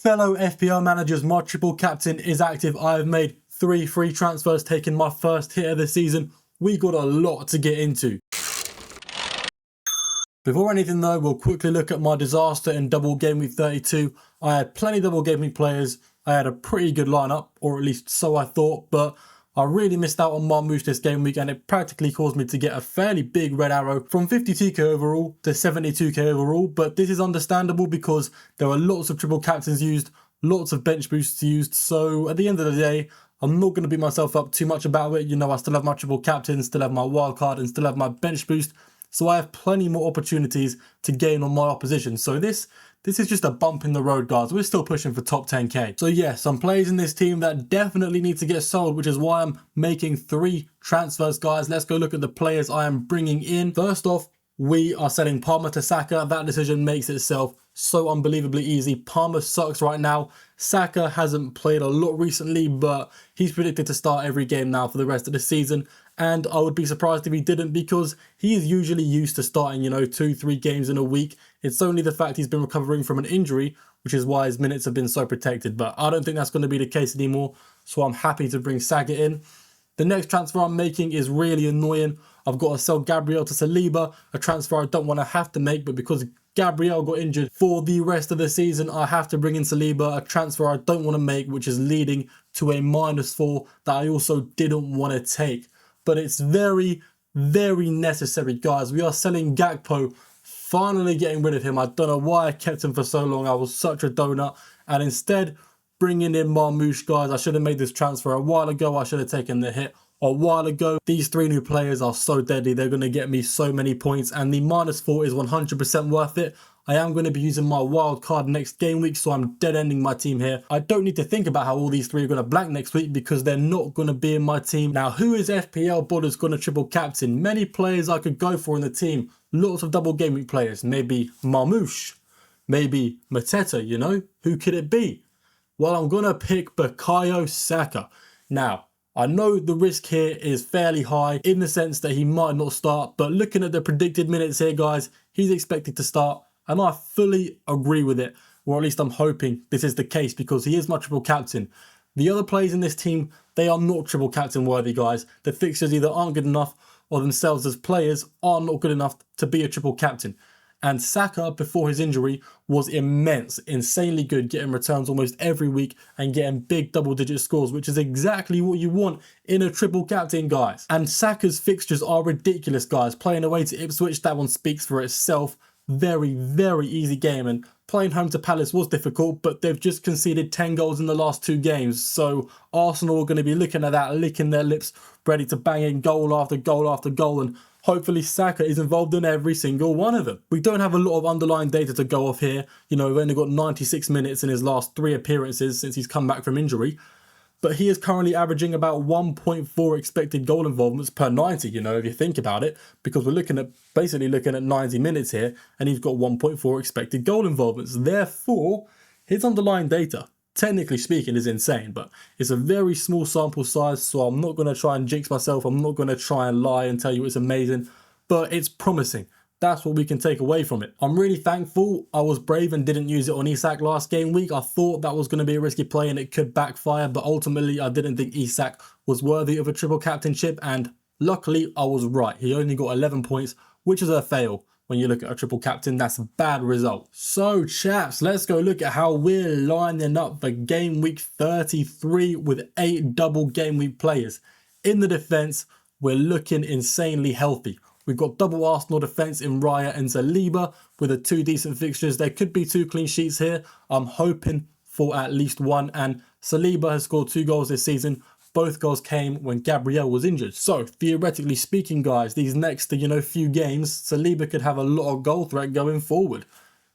Fellow FPL managers, my triple captain is active. I have made 3 free transfers, taking my first hit of the season. We got a lot to get into. Before anything though, we'll quickly look at my disaster in double game week 32. I had plenty double game week players. I had a pretty good lineup, or at least so I thought, but I really missed out on Marmoush this game week, and it practically caused me to get a fairly big red arrow from 52k overall to 72k overall. But this is understandable because there were lots of triple captains used, lots of bench boosts used. So at the end of the day, I'm not going to beat myself up too much about it. You know, I still have my triple captain, still have my wild card, and still have my bench boost. So I have plenty more opportunities to gain on my opposition. So this is just a bump in the road, guys. We're still pushing for top 10k. So yes, some players in this team that definitely need to get sold, which is why I'm making 3 transfers, guys. Let's go look at the players I am bringing in. First off, we are selling Palmer to Saka. That decision makes itself so unbelievably easy. Palmer sucks right now. Saka hasn't played a lot recently, but he's predicted to start every game now for the rest of the season. And I would be surprised if he didn't, because he is usually used to starting, 2-3 games in a week. It's only the fact he's been recovering from an injury, which is why his minutes have been so protected. But I don't think that's going to be the case anymore. So I'm happy to bring Saka in. The next transfer I'm making is really annoying. I've got to sell Gabriel to Saliba, a transfer I don't want to have to make, but because Gabriel got injured for the rest of the season, I have to bring in Saliba, a transfer I don't want to make, which is leading to a -4 that I also didn't want to take. But it's very, very necessary, guys. We are selling Gakpo, finally getting rid of him. I don't know why I kept him for so long. I was such a donut. And instead, bringing in Marmoush, guys. I should have made this transfer a while ago. I should have taken the hit a while ago. These 3 new players are so deadly. They're going to get me so many points, and the -4 is 100% worth it. I am going to be using my wild card next game week, so I'm dead ending my team here. I don't need to think about how all these 3 are going to blank next week because they're not going to be in my team. Now, who is FPL Bodders going to triple captain? Many players I could go for in the team. Lots of double game week players. Maybe Marmoush. Maybe Mateta, Who could it be? Well, I'm going to pick Bukayo Saka. Now, I know the risk here is fairly high in the sense that he might not start, but looking at the predicted minutes here, guys, he's expected to start, and I fully agree with it, or at least I'm hoping this is the case because he is my triple captain. The other players in this team, they are not triple captain worthy, guys. The fixtures either aren't good enough or themselves as players are not good enough to be a triple captain. And Saka, before his injury, was immense, insanely good, getting returns almost every week and getting big double-digit scores, which is exactly what you want in a triple captain, guys. And Saka's fixtures are ridiculous, guys. Playing away to Ipswich, that one speaks for itself. Very, very easy game, and playing home to Palace was difficult, but they've just conceded 10 goals in the last 2 games. So Arsenal are going to be looking at that, licking their lips, ready to bang in goal after goal after goal, and hopefully Saka is involved in every single one of them. We don't have a lot of underlying data to go off here. We've only got 96 minutes in his last 3 appearances since he's come back from injury. But he is currently averaging about 1.4 expected goal involvements per 90, if you think about it, because we're basically looking at 90 minutes here, and he's got 1.4 expected goal involvements. Therefore, his underlying data, technically speaking, is insane, but it's a very small sample size, so I'm not going to try and jinx myself. I'm not going to try and lie and tell you it's amazing, but it's promising. That's what we can take away from it. I'm really thankful I was brave and didn't use it on Isak last game week. I thought that was going to be a risky play and it could backfire, but ultimately I didn't think Isak was worthy of a triple captainship, and luckily I was right. He only got 11 points, which is a fail. When you look at a triple captain, that's a bad result. So chaps, let's go look at how we're lining up for game week 33 with 8 double game week players. In the defence, we're looking insanely healthy. We've got double Arsenal defence in Raya and Saliba with 2 decent fixtures. There could be 2 clean sheets here. I'm hoping for at least 1, and Saliba has scored 2 goals this season. Both goals came when Gabriel was injured. So, theoretically speaking, guys, these next, few games, Saliba could have a lot of goal threat going forward.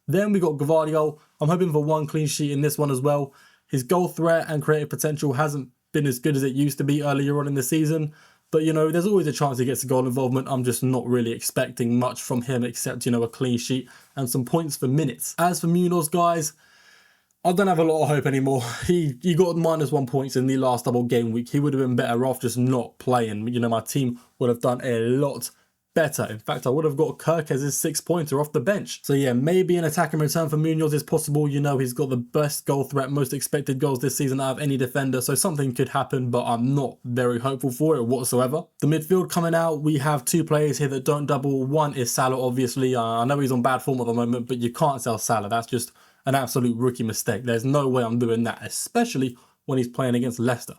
Then we got Gvardiol. I'm hoping for 1 clean sheet in this one as well. His goal threat and creative potential hasn't been as good as it used to be earlier on in the season. But, there's always a chance he gets a goal involvement. I'm just not really expecting much from him except, a clean sheet and some points for minutes. As for Munoz, guys, I don't have a lot of hope anymore. He got -1 points in the last double game week. He would have been better off just not playing. My team would have done a lot better. In fact, I would have got Kirkez's 6-pointer off the bench. So yeah, maybe an attack in return for Munoz is possible. You know, he's got the best goal threat, most expected goals this season out of any defender. So something could happen, but I'm not very hopeful for it whatsoever. The midfield coming out, we have two players here that don't double. One is Salah, obviously. I know he's on bad form at the moment, but you can't sell Salah. That's just an absolute rookie mistake. There's no way I'm doing that, especially when he's playing against Leicester.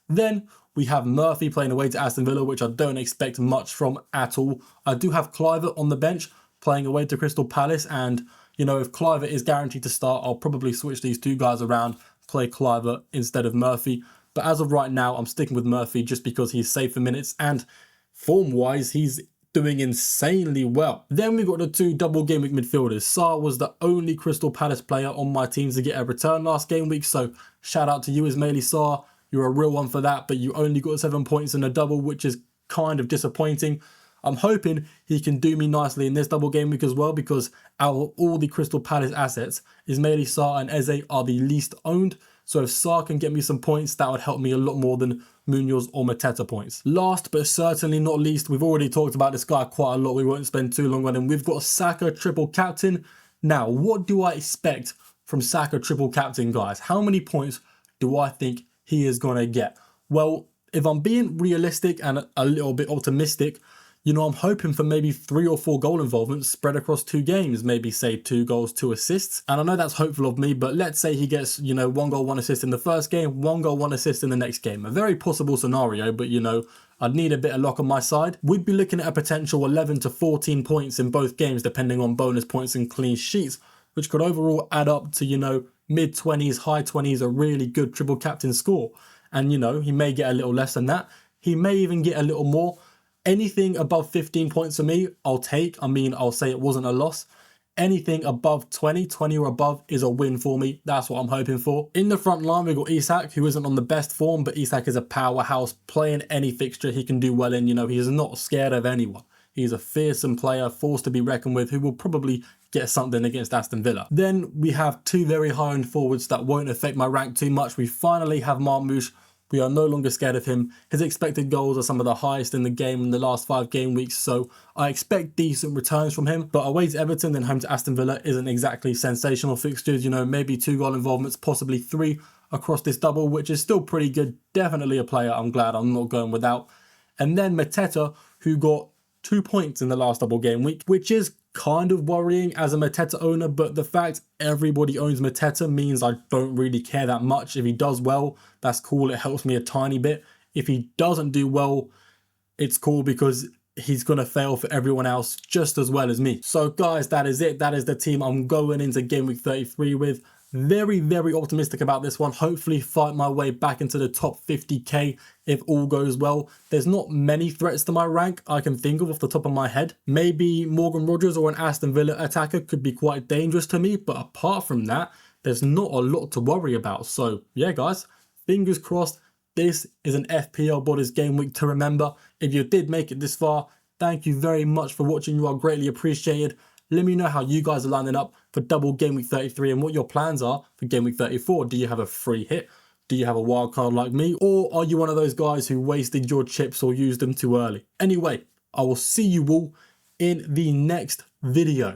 Then we have Murphy playing away to Aston Villa, which I don't expect much from at all. I do have Kluivert on the bench playing away to Crystal Palace, and you know, if Kluivert is guaranteed to start, I'll probably switch these two guys around, play Kluivert instead of Murphy. But as of right now, I'm sticking with Murphy just because he's safe for minutes, and form-wise, he's doing insanely well. Then we got the two double game week midfielders. Saka was the only Crystal Palace player on my team to get a return last game week, so shout out to you, Ismaili Sarr. You're a real one for that, but you only got 7 points in a double, which is kind of disappointing. I'm hoping he can do me nicely in this double game week as well, because out of all the Crystal Palace assets, Ismaili Sarr and Eze are the least owned. So if Sarr can get me some points, that would help me a lot more than Munoz or Mateta points. Last but certainly not least, we've already talked about this guy quite a lot. We won't spend too long on him. We've got Saka triple captain. Now, what do I expect from Saka triple captain, guys? How many points do I think he is going to get? Well, if I'm being realistic and a little bit optimistic, you know, I'm hoping for maybe 3 or 4 goal involvements spread across 2 games, maybe say 2 goals, 2 assists. And I know that's hopeful of me, but let's say he gets, you know, 1 goal, 1 assist in the first game, 1 goal, 1 assist in the next game. A very possible scenario, but you know, I'd need a bit of luck on my side. We'd be looking at a potential 11 to 14 points in both games, depending on bonus points and clean sheets, which could overall add up to, you know, mid-20s, high 20s, a really good triple captain score. And, you know, he may get a little less than that. He may even get a little more. Anything above 15 points for me, I'll take. I mean, I'll say it wasn't a loss. Anything above 20 or above is a win for me. That's what I'm hoping for. In the front line, we've got Isak, who isn't on the best form, but Isak is a powerhouse. Playing any fixture he can do well in. You know, he's not scared of anyone. He's a fearsome player, force to be reckoned with, who will probably get something against Aston Villa. Then we have 2 very high-end forwards that won't affect my rank too much. We finally have Marmoush. We are no longer scared of him. His expected goals are some of the highest in the game in the last 5 game weeks, so I expect decent returns from him. But away to Everton, then home to Aston Villa isn't exactly sensational fixtures. You know, maybe 2 goal involvements, possibly 3 across this double, which is still pretty good. Definitely a player I'm glad I'm not going without. And then Mateta, who got 2 points in the last double game week, which is kind of worrying as a Mateta owner, but the fact everybody owns Mateta means I don't really care that much. If he does well, that's cool. It helps me a tiny bit. If he doesn't do well, it's cool because he's going to fail for everyone else just as well as me. So guys, that is it. That is the team I'm going into game week 33 with. Very, very optimistic about this one. Hopefully fight my way back into the top 50k if all goes well. There's not many threats to my rank I can think of off the top of my head. Maybe Morgan Rogers or an Aston Villa attacker could be quite dangerous to me, but apart from that, there's not a lot to worry about. So yeah, guys, fingers crossed. This is an FPL Bodies game week to remember. If you did make it this far, thank you very much for watching. You are greatly appreciated. Let me know how you guys are lining up for double game week 33 and what your plans are for game week 34. Do you have a free hit? Do you have a wild card like me? Or are you one of those guys who wasted your chips or used them too early? Anyway, I will see you all in the next video.